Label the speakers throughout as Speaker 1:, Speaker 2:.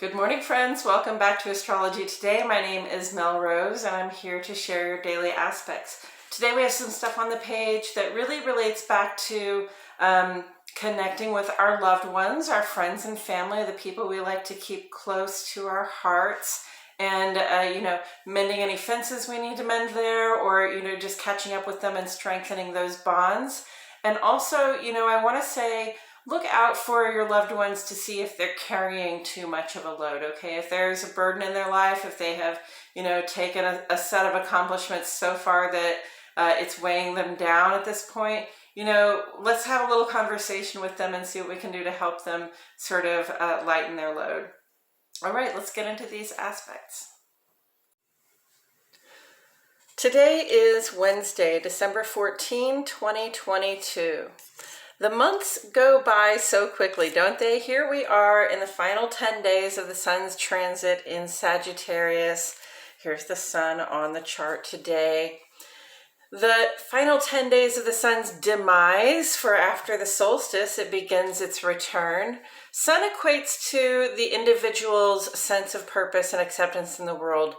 Speaker 1: Good morning, friends. Welcome back to Astrology Today. My name is Mel Rose, and I'm here to share your daily aspects. Today we have some stuff on the page that really relates back to connecting with our loved ones, our friends and family, the people we like to keep close to our hearts, and mending any fences we need to mend there, or just catching up with them and strengthening those bonds. And also, I want to say, look out for your loved ones to see if they're carrying too much of a load, okay? If there's a burden in their life, if they have, taken a set of accomplishments so far that it's weighing them down at this point, let's have a little conversation with them and see what we can do to help them sort of lighten their load. All right, let's get into these aspects. Today is Wednesday, December 14, 2022. The months go by so quickly, don't they? Here we are in the final 10 days of the sun's transit in Sagittarius. Here's the sun on the chart today. The final 10 days of the sun's demise, for after the solstice, it begins its return. Sun equates to the individual's sense of purpose and acceptance in the world.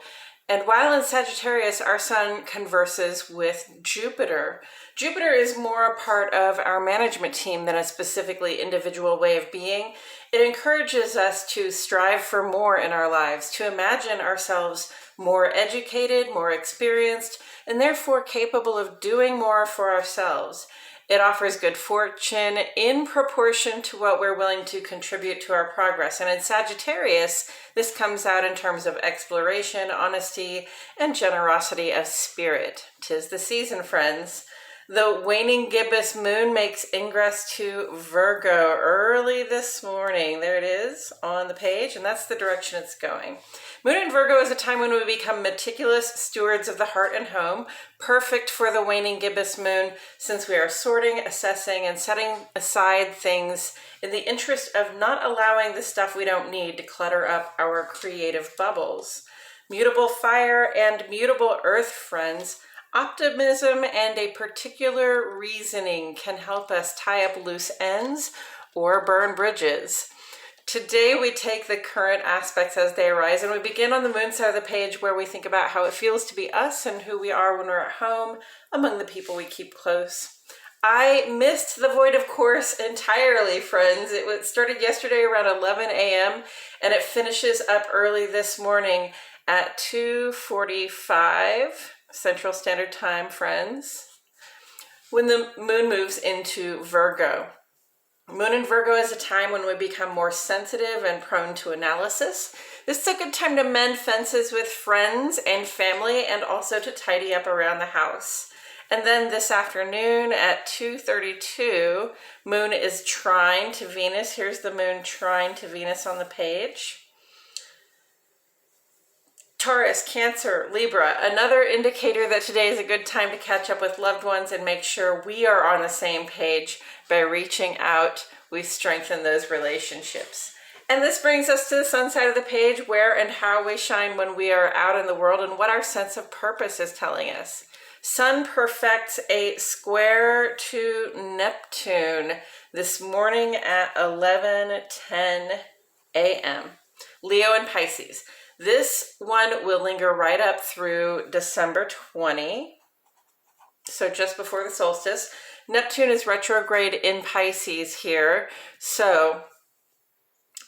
Speaker 1: And while in Sagittarius, our sun converses with Jupiter. Jupiter is more a part of our management team than a specifically individual way of being. It encourages us to strive for more in our lives, to imagine ourselves more educated, more experienced, and therefore capable of doing more for ourselves. It offers good fortune in proportion to what we're willing to contribute to our progress. And in Sagittarius, this comes out in terms of exploration, honesty, and generosity of spirit. 'Tis the season, friends. The waning gibbous moon makes ingress to Virgo early this morning. There it is on the page, and that's the direction it's going. Moon in Virgo is a time when we become meticulous stewards of the heart and home, perfect for the waning gibbous moon, since we are sorting, assessing, and setting aside things in the interest of not allowing the stuff we don't need to clutter up our creative bubbles. Mutable fire and mutable earth, friends. Optimism and a particular reasoning can help us tie up loose ends or burn bridges. Today we take the current aspects as they arise, and we begin on the moon side of the page, where we think about how it feels to be us and who we are when we're at home among the people we keep close. I missed the void of course entirely, friends. It started yesterday around 11 a.m. and it finishes up early this morning at 2:45 Central Standard Time, friends, when the moon moves into Virgo. Moon in Virgo is a time when we become more sensitive and prone to analysis. This is a good time to mend fences with friends and family, and also to tidy up around the house. And then this afternoon at 2:32, moon is trine to Venus. Here's the moon trine to Venus on the page. Taurus, Cancer, Libra, another indicator that today is a good time to catch up with loved ones and make sure we are on the same page. By reaching out, we strengthen those relationships. And this brings us to the sun side of the page, where and how we shine when we are out in the world and what our sense of purpose is telling us. Sun perfects a square to Neptune this morning at 11:10 a.m. Leo and Pisces. This one will linger right up through December 20, so just before the solstice. Neptune is retrograde in Pisces here, so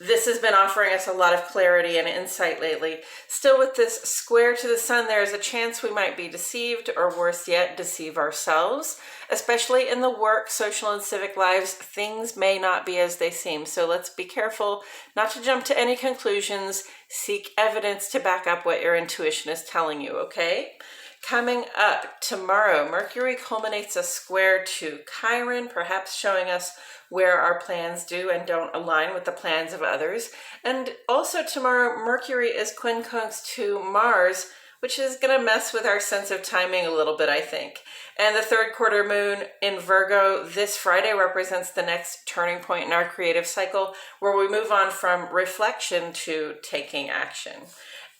Speaker 1: this has been offering us a lot of clarity and insight lately. Still, with this square to the sun, there is a chance we might be deceived, or worse yet, deceive ourselves. Especially in the work, social, and civic lives, things may not be as they seem. So let's be careful not to jump to any conclusions. Seek evidence to back up what your intuition is telling you, okay? Coming up tomorrow, Mercury culminates a square to Chiron, perhaps showing us where our plans do and don't align with the plans of others. And also tomorrow, Mercury is quincunx to Mars, which is going to mess with our sense of timing a little bit, I think. And the third quarter moon in Virgo this Friday represents the next turning point in our creative cycle, where we move on from reflection to taking action.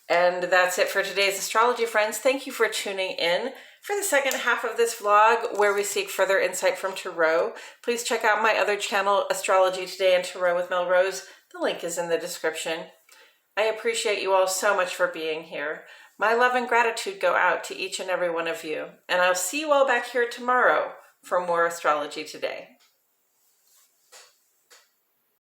Speaker 1: And that's it for today's astrology, friends. Thank you for tuning in for the second half of this vlog, where we seek further insight from Tarot. Please check out my other channel, Astrology Today and Tarot with Mel Rose. The link is in the description. I appreciate you all so much for being here. My love and gratitude go out to each and every one of you, and I'll see you all back here tomorrow for more Astrology Today.